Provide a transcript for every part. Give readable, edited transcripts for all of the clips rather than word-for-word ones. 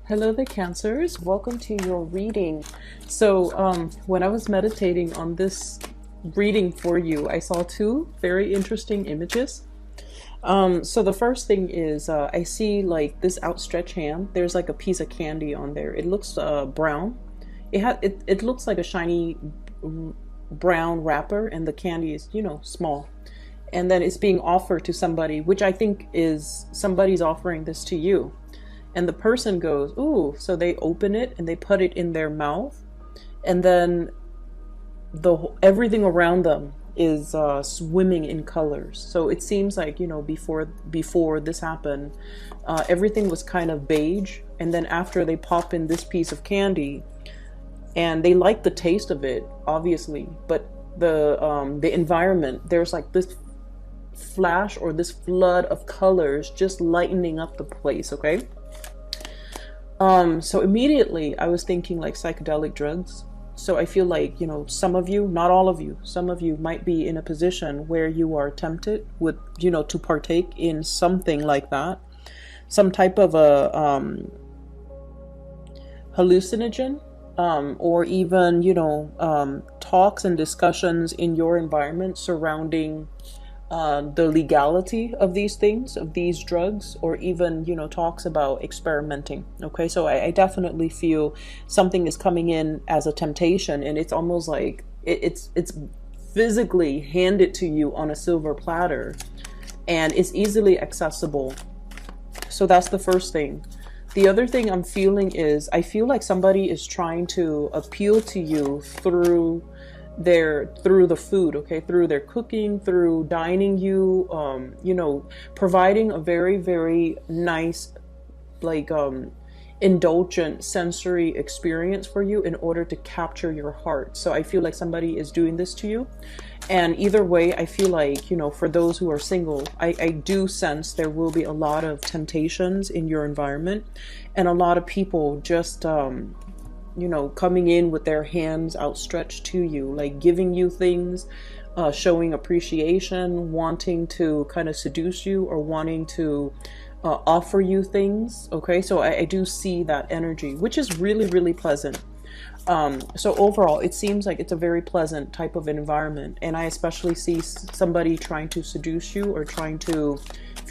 Hello there, Cancers. Welcome to your reading. So when I was meditating on this reading for you, I saw two very interesting images. So the first thing is I see like this outstretched hand. There's like a piece of candy on there. It looks brown. It looks like a shiny brown wrapper, and the candy is, small. And then it's being offered to somebody, which I think is somebody's offering this to you. And the person goes, ooh, so they open it and they put it in their mouth, and then everything around them is swimming in colors. So it seems like, before this happened, everything was kind of beige, and then after they pop in this piece of candy, and they like the taste of it, obviously, but the environment, there's like this flash or this flood of colors just lightening up the place. Okay. So immediately I was thinking like psychedelic drugs. So I feel like, some of you, not all of you, some of you might be in a position where you are tempted with, to partake in something like that, some type of a hallucinogen, or even, talks and discussions in your environment surrounding the legality of these things, of these drugs, or even, talks about experimenting. Okay, so I definitely feel something is coming in as a temptation, and it's almost like it's physically handed to you on a silver platter, and it's easily accessible. So that's the first thing. The other thing I'm feeling is I feel like somebody is trying to appeal to you through the food, okay, through their cooking, through dining you, providing a very, very nice, like, indulgent sensory experience for you in order to capture your heart. So I feel like somebody is doing this to you. And either way, I feel like, for those who are single, I do sense there will be a lot of temptations in your environment, and a lot of people just, coming in with their hands outstretched to you, like giving you things, showing appreciation, wanting to kind of seduce you, or wanting to offer you things. Okay, so I do see that energy, which is really, really pleasant. So overall, it seems like it's a very pleasant type of environment. And I especially see somebody trying to seduce you, or trying to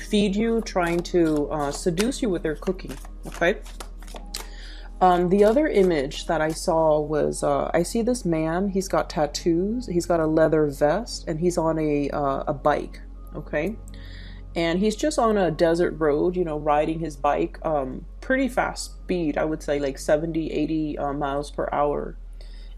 feed you, trying to seduce you with their cooking. Okay. The other image that I saw was, I see this man, he's got tattoos, he's got a leather vest, and he's on a bike, okay? And he's just on a desert road, riding his bike, pretty fast speed, I would say like 70, 80 miles per hour.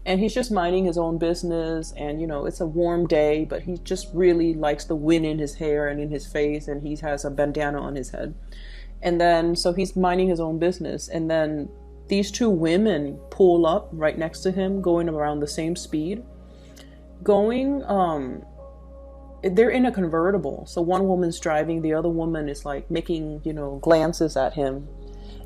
And he's just minding his own business, and, it's a warm day, but he just really likes the wind in his hair and in his face, and he has a bandana on his head. And then, so he's minding his own business, and then these two women pull up right next to him, going around the same speed. They're in a convertible. So one woman's driving, the other woman is like making, glances at him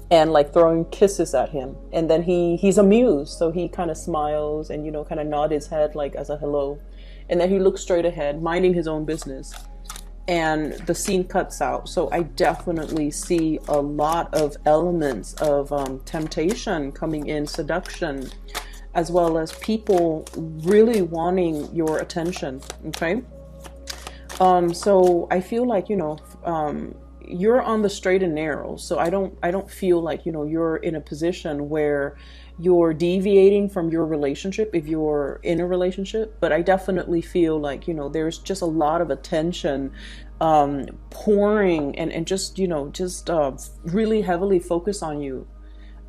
and like throwing kisses at him. And then he's amused. So he kind of smiles and, kind of nod his head like as a hello. And then he looks straight ahead, minding his own business. And the scene cuts out. So I definitely see a lot of elements of temptation coming in, seduction, as well as people really wanting your attention. Okay. So I feel like, you're on the straight and narrow. So I don't feel like, you're in a position where you're deviating from your relationship if you're in a relationship. But I definitely feel like, there's just a lot of attention pouring and just really heavily focus on you.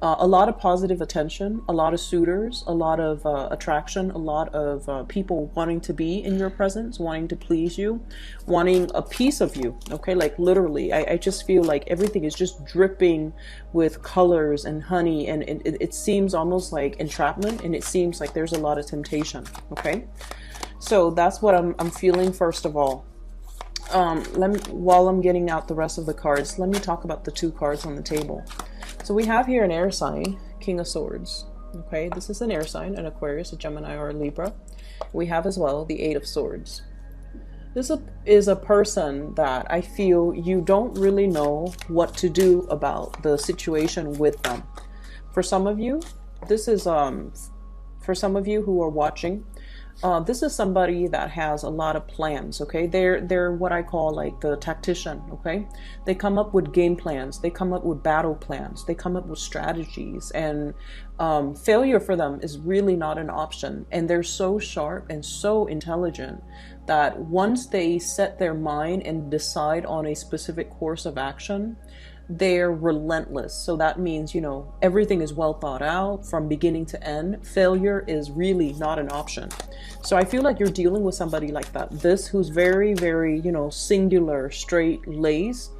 A lot of positive attention, a lot of suitors, a lot of attraction, a lot of people wanting to be in your presence, wanting to please you, wanting a piece of you. Okay, like literally, I just feel like everything is just dripping with colors and honey, and it seems almost like entrapment, and it seems like there's a lot of temptation. Okay, so that's what I'm feeling first of all. While I'm getting out the rest of the cards, let me talk about the two cards on the table. So we have here an air sign, King of Swords. Okay, this is an air sign, an Aquarius, a Gemini, or a Libra. We have as well the Eight of Swords. This is a person that I feel you don't really know what to do about the situation with them. For some of you, this is for some of you who are watching, this is somebody that has a lot of plans. Okay, they're what I call like the tactician. Okay, they come up with game plans, they come up with battle plans, they come up with strategies, and failure for them is really not an option. And they're so sharp and so intelligent that once they set their mind and decide on a specific course of action, they're relentless. So that means, you know, everything is well thought out from beginning to end. Failure is really not an option. So I feel like you're dealing with somebody like that, this who's very, very, you know, singular, straight laced.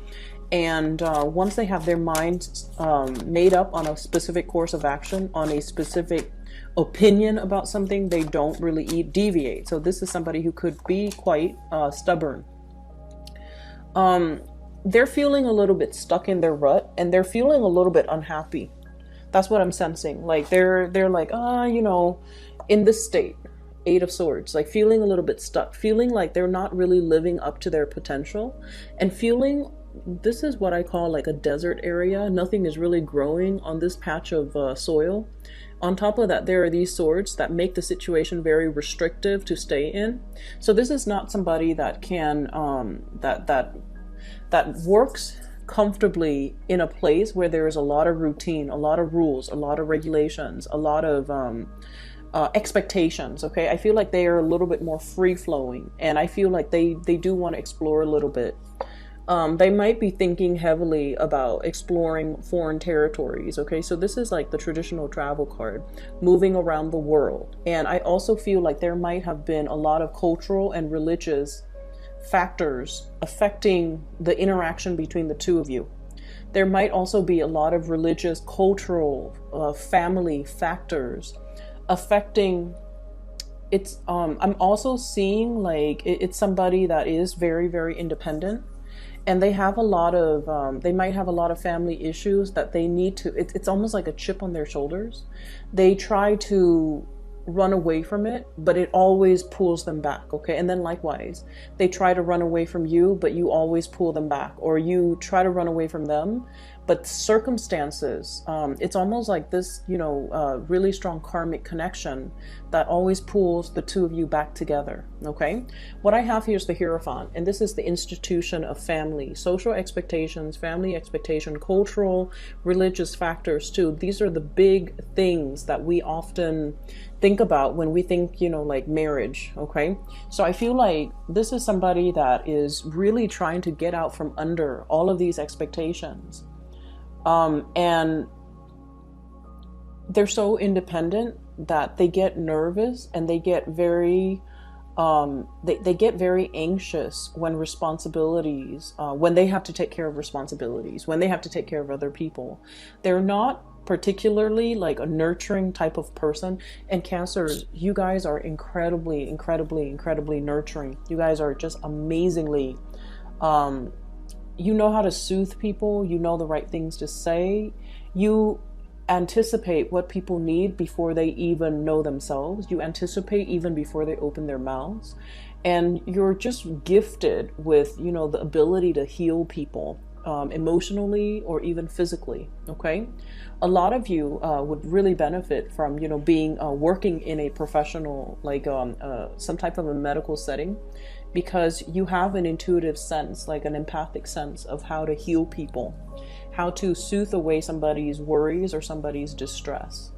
And once they have their mind made up on a specific course of action, on a specific opinion about something, they don't really deviate. So this is somebody who could be quite stubborn. They're feeling a little bit stuck in their rut, and they're feeling a little bit unhappy. That's what I'm sensing. Like they're like, you know, in this state, Eight of Swords, like feeling a little bit stuck, feeling like they're not really living up to their potential, and feeling this is what I call like a desert area. Nothing is really growing on this patch of soil. On top of that, there are these swords that make the situation very restrictive to stay in. So this is not somebody that can that works comfortably in a place where there is a lot of routine, a lot of rules, a lot of regulations, a lot of expectations. Okay, I feel like they are a little bit more free flowing, and I feel like they do want to explore a little bit. They might be thinking heavily about exploring foreign territories. Okay, so this is like the traditional travel card, moving around the world. And I also feel like there might have been a lot of cultural and religious factors affecting the interaction between the two of you. There might also be a lot of religious, cultural, family factors affecting. It's I'm also seeing like it's somebody that is very, very independent, and they have a lot of they might have a lot of family issues that they need to, it's almost like a chip on their shoulders. They try to run away from it, but it always pulls them back. Okay, and then likewise, they try to run away from you, but you always pull them back, or you try to run away from them, but circumstances, it's almost like this, you know, really strong karmic connection that always pulls the two of you back together. Okay, what I have here is the Hierophant, and this is the institution of family, social expectations, family expectation, cultural, religious factors too. These are the big things that we often think about when we think, you know, like marriage. Okay, so I feel like this is somebody that is really trying to get out from under all of these expectations. And they're so independent that they get nervous, and they get very they get very anxious when responsibilities, when they have to take care of responsibilities, when they have to take care of other people. They're not particularly like a nurturing type of person. And Cancers, you guys are incredibly, incredibly, incredibly nurturing. You guys are just amazingly, you know how to soothe people, you know the right things to say, you anticipate what people need before they even know themselves, you anticipate even before they open their mouths, and you're just gifted with, you know, the ability to heal people emotionally or even physically. Okay, a lot of you would really benefit from, you know, being working in a professional, like some type of a medical setting, because you have an intuitive sense, like an empathic sense of how to heal people, how to soothe away somebody's worries or somebody's distress.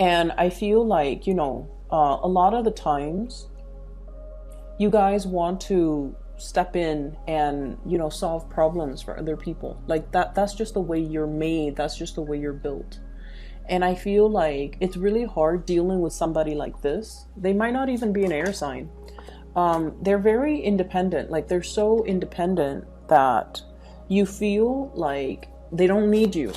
And I feel like, you know, a lot of the times you guys want to step in and, you know, solve problems for other people. Like that's just the way you're made, that's just the way you're built. And I feel like it's really hard dealing with somebody like this. They might not even be an air sign. They're very independent. Like they're so independent that you feel like they don't need you.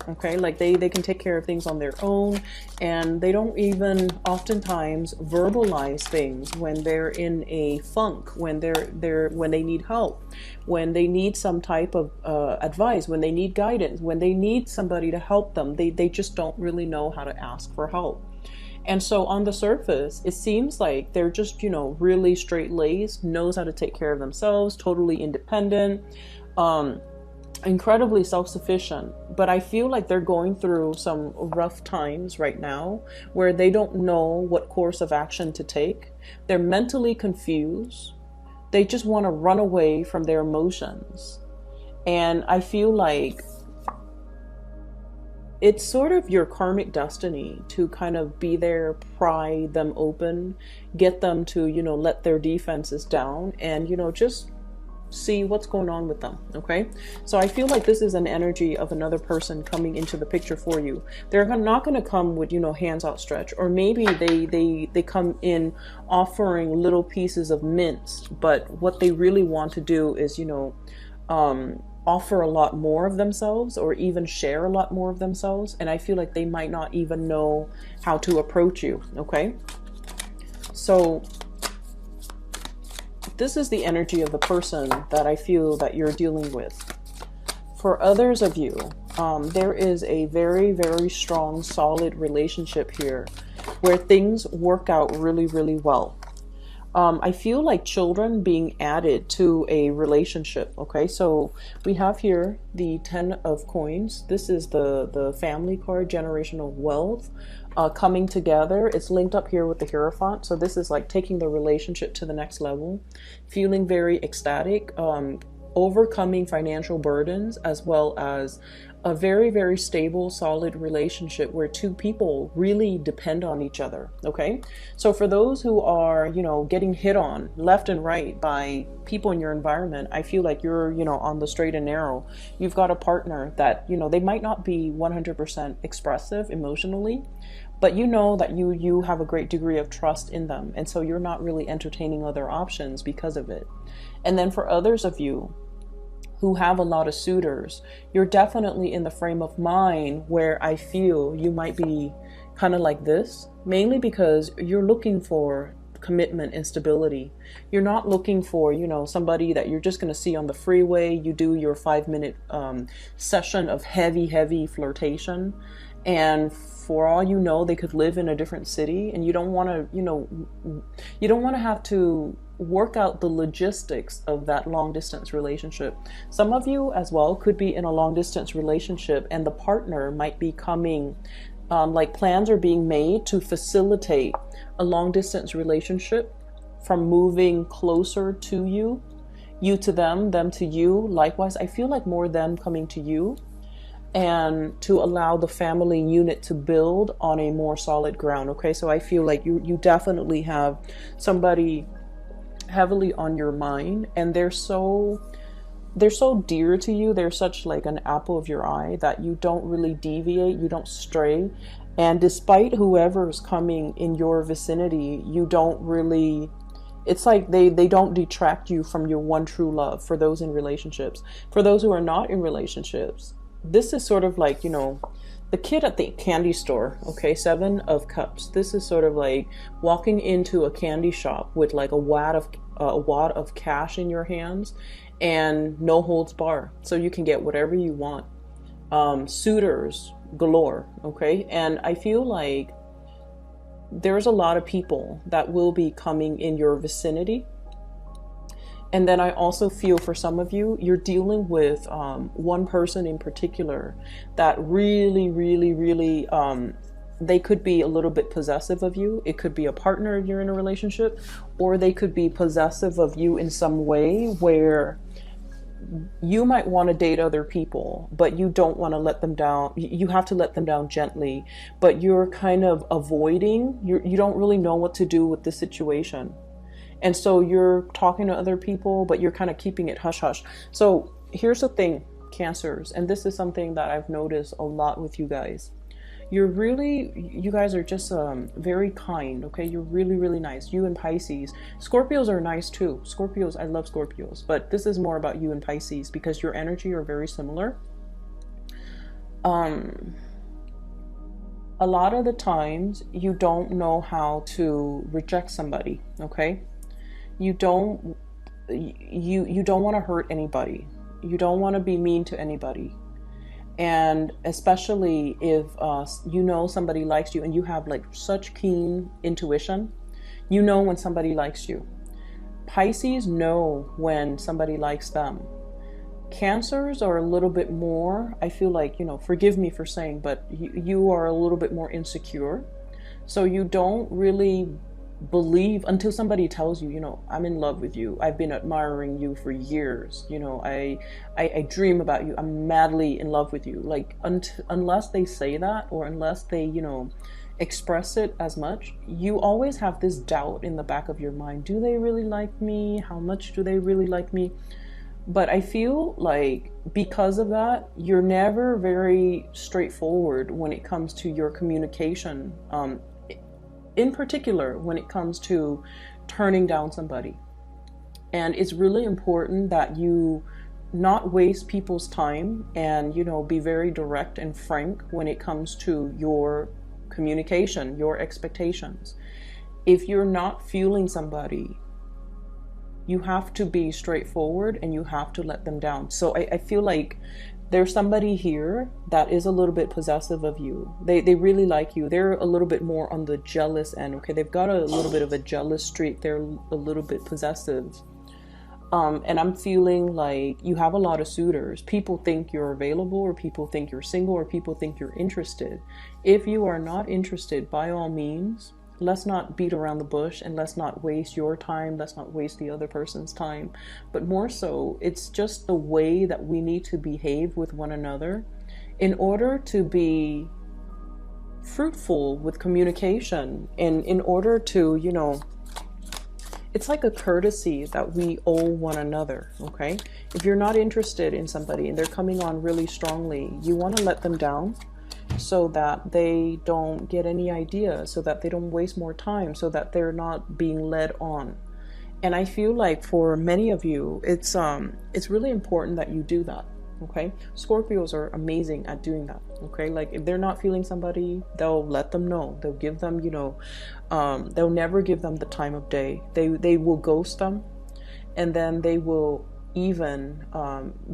Okay, like they can take care of things on their own, and they don't even oftentimes verbalize things when they're in a funk, when when they need help, when they need some type of advice, when they need guidance, when they need somebody to help them. They just don't really know how to ask for help. And so on the surface, it seems like they're just, you know, really straight-laced, knows how to take care of themselves, totally independent. incredibly self-sufficient, but I feel like they're going through some rough times right now where they don't know what course of action to take. They're mentally confused. They just want to run away from their emotions. And I feel like it's sort of your karmic destiny to kind of be there, pry them open, get them to, let their defenses down and, just see what's going on with them. Okay, so I feel like this is an energy of another person coming into the picture for you. They're not going to come with hands outstretched, or maybe they come in offering little pieces of mints, but what they really want to do is offer a lot more of themselves, or even share a lot more of themselves, and I feel like they might not even know how to approach you. Okay, so this is the energy of the person that I feel that you're dealing with. For others of you, there is a very, very strong, solid relationship here where things work out really, really well. I feel like children being added to a relationship. Okay, so we have here the 10 of coins. This is the family card, generational wealth coming together. It's linked up here with the Hierophant. So this is like taking the relationship to the next level, feeling very ecstatic, overcoming financial burdens, as well as a very, very stable, solid relationship where two people really depend on each other. Okay, so for those who are, getting hit on left and right by people in your environment, I feel like you're, on the straight and narrow. You've got a partner that, they might not be 100% expressive emotionally, but that you have a great degree of trust in them. And so you're not really entertaining other options because of it. And then for others of you who have a lot of suitors, you're definitely in the frame of mind where I feel you might be kind of like this, mainly because you're looking for commitment and stability. You're not looking for, somebody that you're just going to see on the freeway. You do your 5-minute session of heavy flirtation, and for all you know, they could live in a different city, and you don't want to have to work out the logistics of that long distance relationship. Some of you as well could be in a long distance relationship, and the partner might be coming, like plans are being made to facilitate a long distance relationship from moving closer to you, you to them to you. Likewise, I feel like more them coming to you, and to allow the family unit to build on a more solid ground. Okay, so I feel like you definitely have somebody heavily on your mind, and they're so dear to you. They're such like an apple of your eye that you don't really deviate, you don't stray. And despite whoever's coming in your vicinity, you don't really, it's like they don't detract you from your one true love. For those in relationships, for those who are not in relationships, this is sort of like, the kid at the candy store. Okay, 7 of Cups. This is sort of like walking into a candy shop with like a wad of cash in your hands and no holds bar, so you can get whatever you want. Suitors galore. Okay, and I feel like there's a lot of people that will be coming in your vicinity. And then I also feel for some of you, you're dealing with one person in particular that really, they could be a little bit possessive of you. It could be a partner you're in a relationship, or they could be possessive of you in some way where you might want to date other people, but you don't want to let them down. You have to let them down gently, but you're kind of avoiding, you don't really know what to do with the situation. And so you're talking to other people, but you're kind of keeping it hush hush. So here's the thing, Cancers, and this is something that I've noticed a lot with you guys. You guys are just very kind, okay? You're really nice. You and Pisces. Scorpios are nice too. Scorpios, I love Scorpios, but this is more about you and Pisces because your energy are very similar. A lot of the times you don't know how to reject somebody, okay? You don't want to hurt anybody. You don't want to be mean to anybody. And especially if somebody likes you and you have like such keen intuition, when somebody likes you. Pisces know when somebody likes them. Cancers are a little bit more, I feel like, forgive me for saying, but you are a little bit more insecure. So you don't really believe until somebody tells you, I'm in love with you. I've been admiring you for years. I dream about you. I'm madly in love with you. Like, unless they say that, or unless they, express it as much, you always have this doubt in the back of your mind. Do they really like me? How much do they really like me? But I feel like because of that, you're never very straightforward when it comes to your communication. In particular, when it comes to turning down somebody. And it's really important that you not waste people's time and, be very direct and frank when it comes to your communication, your expectations. If you're not feeling somebody, you have to be straightforward and you have to let them down. So I feel like there's somebody here that is a little bit possessive of you. They really like you. They're a little bit more on the jealous end, okay? They've got a little bit of a jealous streak. They're a little bit possessive. And I'm feeling like you have a lot of suitors. People think you're available, or people think you're single, or people think you're interested. If you are not interested, by all means, let's not beat around the bush, and let's not waste your time. Let's not waste the other person's time. But more so, it's just the way that we need to behave with one another in order to be fruitful with communication, and in order to, it's like a courtesy that we owe one another, okay? If you're not interested in somebody and they're coming on really strongly, you want to let them down so that they don't get any ideas, so that they don't waste more time, so that they're not being led on. And I feel like for many of you, it's really important that you do that, okay? Scorpios are amazing at doing that, okay? Like, if they're not feeling somebody, they'll let them know. They'll give them, they'll never give them the time of day. They will ghost them, and then they will even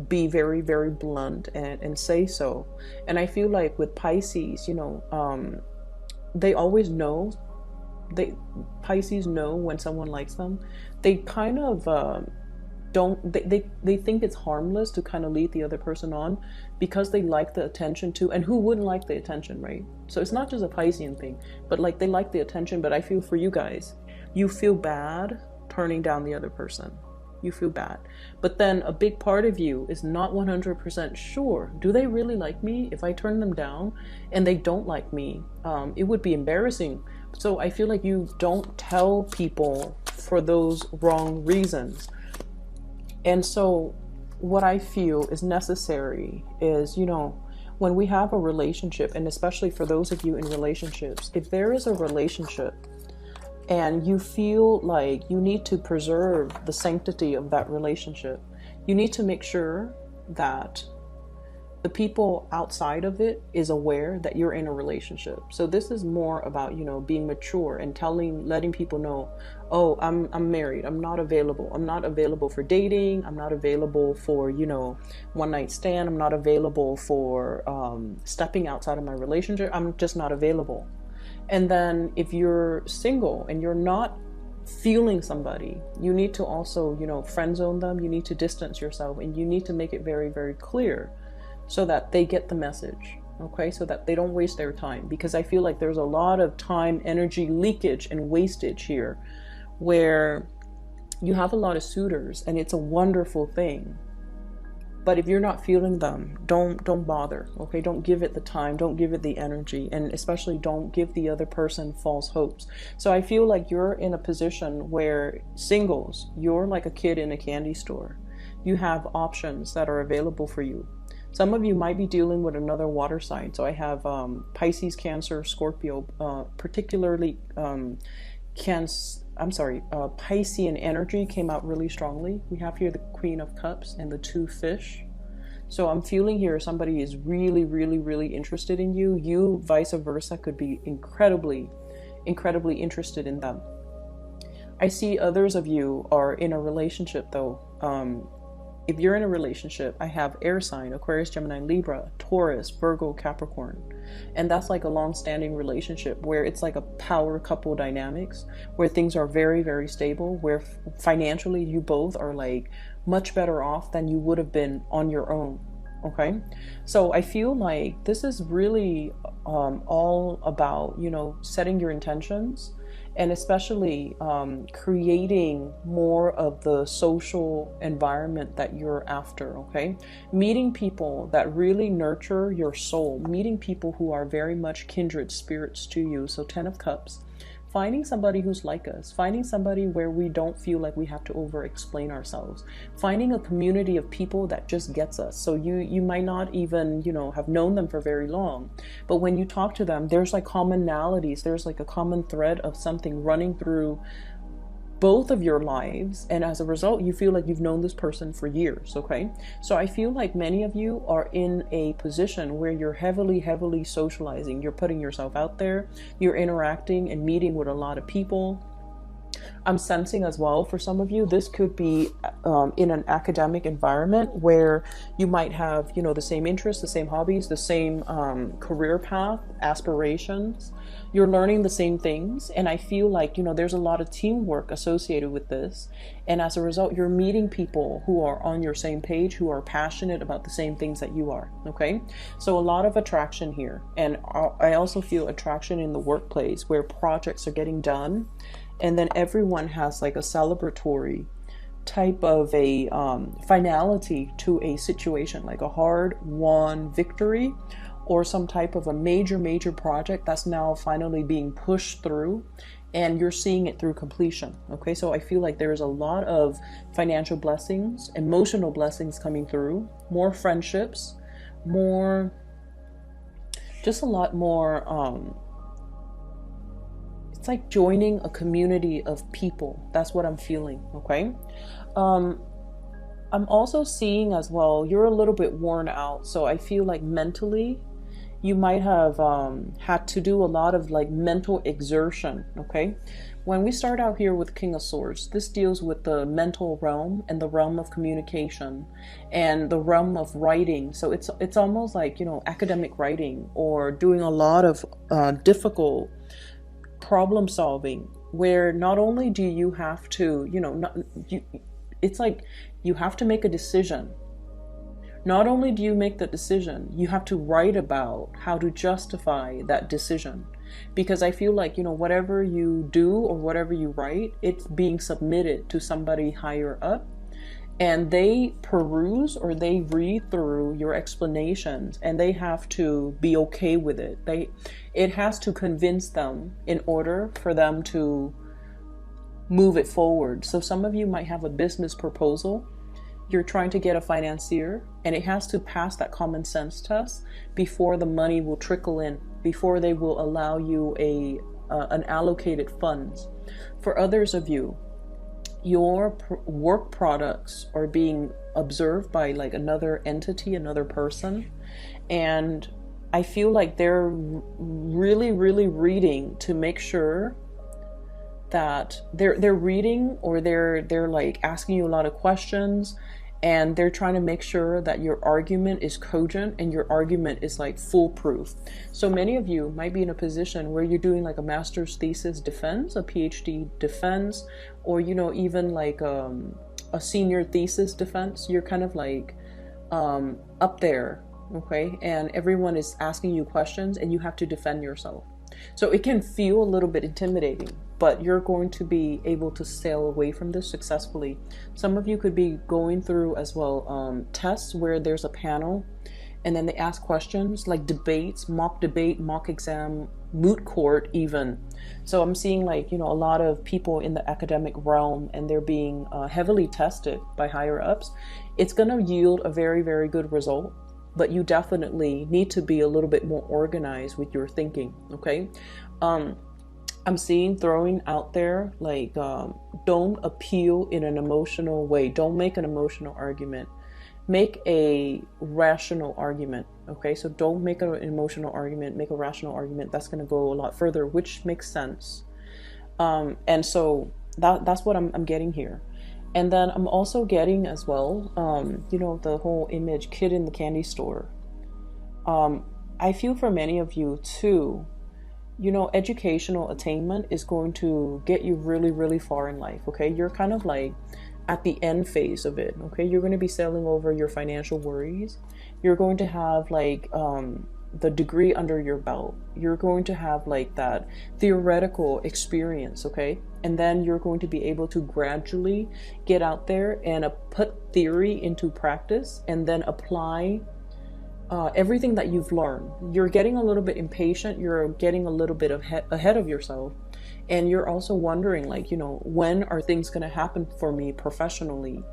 be very, very blunt and say so. And I feel like with Pisces, they always know. Pisces know when someone likes them. They kind of they think it's harmless to kind of lead the other person on, because they like the attention too. And who wouldn't like the attention, right? So it's not just a Piscean thing, but like, they like the attention. But I feel for you guys, you feel bad turning down the other person. You feel bad. But then a big part of you is not 100% sure. Do they really like me? If I turn them down and they don't like me, it would be embarrassing. So I feel like you don't tell people for those wrong reasons. And so what I feel is necessary is, when we have a relationship, and especially for those of you in relationships, if there is a relationship and you feel like you need to preserve the sanctity of that relationship, you need to make sure that the people outside of it is aware that you're in a relationship. So this is more about, being mature and letting people know, oh, I'm married. I'm not available. I'm not available for dating. I'm not available for, one night stand. I'm not available for stepping outside of my relationship. I'm just not available. And then if you're single and you're not feeling somebody, you need to also, friend zone them. You need to distance yourself, and you need to make it very, very clear so that they get the message, okay? So that they don't waste their time. Because I feel like there's a lot of time, energy leakage and wastage here, where you have a lot of suitors, and it's a wonderful thing. But if you're not feeling them, don't bother, okay? Don't give it the time, don't give it the energy, and especially don't give the other person false hopes. So I feel like you're in a position where singles, you're like a kid in a candy store. You have options that are available for you. Some of you might be dealing with another water sign. So I have Pisces, Cancer, Scorpio, particularly Piscean energy came out really strongly. We have here the Queen of Cups and the 2 fish. So I'm feeling here somebody is really, really, really interested in you. You, vice versa, could be incredibly, incredibly interested in them. I see others of you are in a relationship though. If you're in a relationship, I have air sign, Aquarius, Gemini, Libra, Taurus, Virgo, Capricorn. And that's like a long-standing relationship where it's like a power couple dynamics, where things are very, very stable, where financially you both are like much better off than you would have been on your own. Okay, so I feel like this is really all about, you know, setting your intentions, and especially creating more of the social environment that you're after. Okay, meeting people that really nurture your soul, meeting people who are very much kindred spirits to you. So 10 of Cups, finding somebody who's like us, finding somebody where we don't feel like we have to over explain ourselves, finding a community of people that just gets us. So you might not even, you know, have known them for very long, but when you talk to them, there's like commonalities, there's like a common thread of something running through both of your lives, and as a result you feel like you've known this person for years. Okay, so I feel like many of you are in a position where you're heavily socializing, you're putting yourself out there, you're interacting and meeting with a lot of people. I'm sensing as well, for some of you, this could be in an academic environment where you might have, you know, the same interests, the same hobbies, the same career path, aspirations. You're learning the same things. And I feel like, you know, there's a lot of teamwork associated with this. And as a result, you're meeting people who are on your same page, who are passionate about the same things that you are. Okay, so a lot of attraction here. And I also feel attraction in the workplace where projects are getting done. And then everyone has like a celebratory type of a finality to a situation, like a hard-won victory or some type of a major project that's now finally being pushed through, and you're seeing it through completion. Okay, so I feel like there is a lot of financial blessings, emotional blessings coming through, more friendships, more, just a lot more it's like joining a community of people. That's what I'm feeling. Okay, I'm also seeing as well, you're a little bit worn out, so I feel like mentally you might have had to do a lot of like mental exertion. Okay, when we start out here with King of Swords, this deals with the mental realm and the realm of communication and the realm of writing. So it's almost like, you know, academic writing or doing a lot of difficult problem solving, where not only do you have to, you know, it's like you have to make a decision. Not only do you make the decision, you have to write about how to justify that decision. Because I feel like, you know, whatever you do or whatever you write, it's being submitted to somebody higher up, and they peruse or they read through your explanations, and they have to be okay with it. It has to convince them in order for them to move it forward. So some of you might have a business proposal. You're trying to get a financier, and it has to pass that common sense test before the money will trickle in, before they will allow you an allocated funds. For others of you, your work products are being observed by like another entity, another person, and I feel like they're really reading to make sure that they're reading, or they're like asking you a lot of questions, and they're trying to make sure that your argument is cogent and your argument is like foolproof. So many of you might be in a position where you're doing like a master's thesis defense, a PhD defense, or, you know, even like a senior thesis defense. You're kind of like up there, okay, and everyone is asking you questions and you have to defend yourself. So it can feel a little bit intimidating, but you're going to be able to sail away from this successfully. Some of you could be going through as well tests where there's a panel and then they ask questions, like debates, mock debate, mock exam, moot court even. So I'm seeing like, you know, a lot of people in the academic realm, and they're being heavily tested by higher ups. It's going to yield a very good result, but you definitely need to be a little bit more organized with your thinking. Okay, I'm seeing throwing out there like don't appeal in an emotional way. Don't make an emotional argument. Make a rational argument. Okay, so don't make an emotional argument, make a rational argument. That's going to go a lot further, which makes sense. And so that's what I'm getting here. And then I'm also getting as well, you know, the whole image kid in the candy store. I feel for many of you too, you know, educational attainment is going to get you really far in life. Okay, you're kind of like at the end phase of it. Okay, you're going to be sailing over your financial worries. You're going to have like the degree under your belt. You're going to have like that theoretical experience, okay? And then you're going to be able to gradually get out there and put theory into practice and then apply everything that you've learned. You're getting a little bit impatient. You're getting a little bit ahead of yourself. And you're also wondering, like, you know, when are things going to happen for me professionally?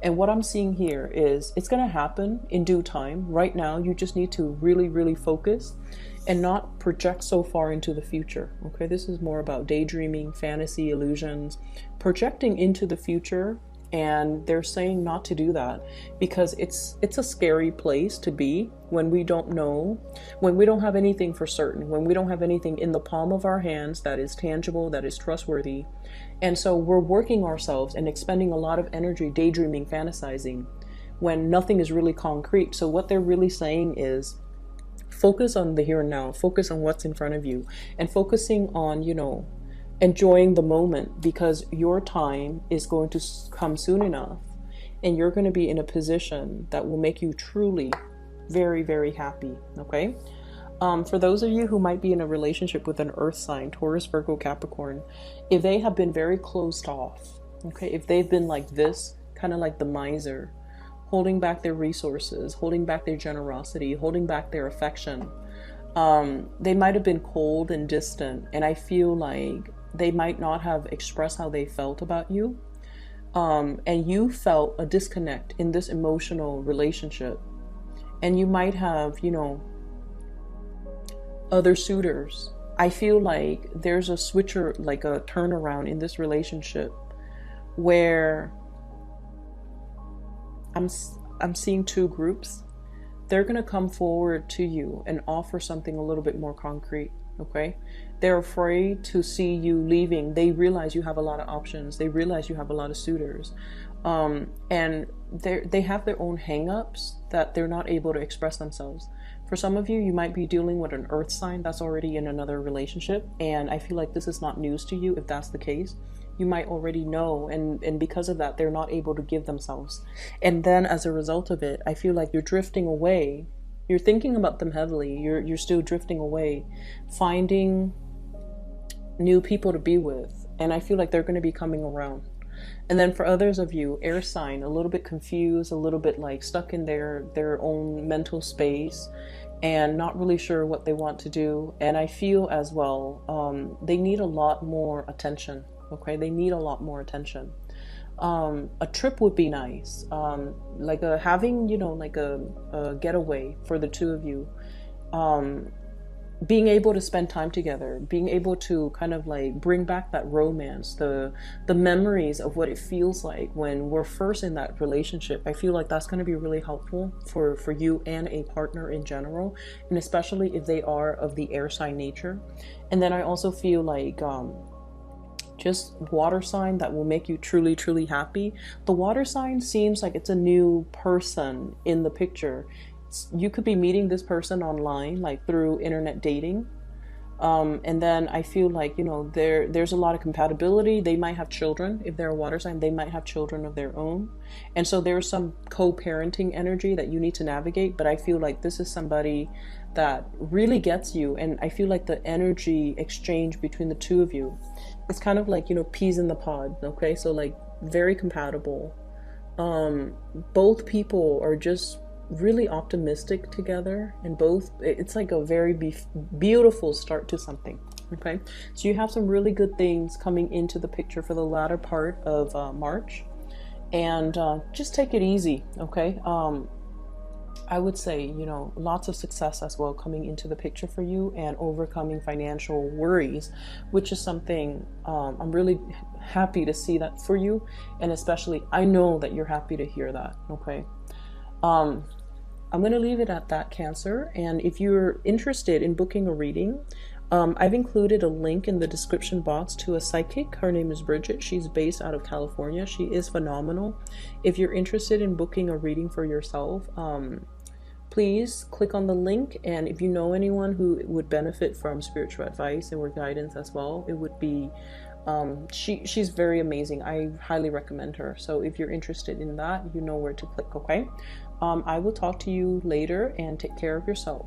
And what I'm seeing here is it's going to happen in due time. Right now, you just need to really, really focus and not project so far into the future. Okay, this is more about daydreaming, fantasy, illusions, projecting into the future. And they're saying not to do that because it's a scary place to be when we don't know, when we don't have anything for certain, when we don't have anything in the palm of our hands that is tangible, that is trustworthy. And so we're working ourselves and expending a lot of energy daydreaming, fantasizing when nothing is really concrete. So what they're really saying is focus on the here and now, focus on what's in front of you, and focusing on, you know, enjoying the moment, because your time is going to come soon enough and you're going to be in a position that will make you truly very, very happy. Okay. For those of you who might be in a relationship with an earth sign, Taurus, Virgo, Capricorn, if they have been very closed off, okay, if they've been like this, kind of like the miser, holding back their resources, holding back their generosity, holding back their affection, they might have been cold and distant. And I feel like they might not have expressed how they felt about you. And you felt a disconnect in this emotional relationship. And you might have, you know, other suitors. I feel like there's a switcher, like a turnaround in this relationship where I'm seeing two groups. They're going to come forward to you and offer something a little bit more concrete. Okay, they're afraid to see you leaving. They realize you have a lot of options. They realize you have a lot of suitors, and they have their own hang-ups that they're not able to express themselves. For some of you, you might be dealing with an earth sign that's already in another relationship, and I feel like this is not news to you. If that's the case, you might already know, and because of that, they're not able to give themselves. And then as a result of it, I feel like you're drifting away. You're thinking about them heavily. You're still drifting away, finding new people to be with. And I feel like they're going to be coming around. And then for others of you, air sign, a little bit confused, a little bit like stuck in their own mental space and not really sure what they want to do. And I feel as well, they need a lot more attention. Okay, they need a lot more attention. A trip would be nice, like having, you know, like a getaway for the two of you, being able to spend time together, being able to kind of like bring back that romance, the memories of what it feels like when we're first in that relationship. I feel like that's going to be really helpful for you and a partner in general, and especially if they are of the air sign nature. And then I also feel like just water sign that will make you truly, truly happy. The water sign seems like it's a new person in the picture. You could be meeting this person online, like through internet dating. And then I feel like, you know, there's a lot of compatibility. They might have children. If they're a water sign, they might have children of their own. And so there's some co-parenting energy that you need to navigate. But I feel like this is somebody that really gets you. And I feel like the energy exchange between the two of you, it's kind of like, you know, peas in the pod. Okay, so like very compatible. Both people are just really optimistic together, and both, it's like a very beautiful start to something. Okay, so you have some really good things coming into the picture for the latter part of March, and just take it easy. Okay, I would say, you know, lots of success as well coming into the picture for you, and overcoming financial worries, which is something I'm really happy to see that for you. And especially, I know that you're happy to hear that. Okay. I'm going to leave it at that, Cancer. And if you're interested in booking a reading, I've included a link in the description box to a psychic. Her name is Bridget. She's based out of California. She is phenomenal. If you're interested in booking a reading for yourself, please click on the link. And if you know anyone who would benefit from spiritual advice and or guidance as well, it would be She's very amazing. I highly recommend her. So if you're interested in that, you know where to click. Okay. I will talk to you later, and take care of yourself.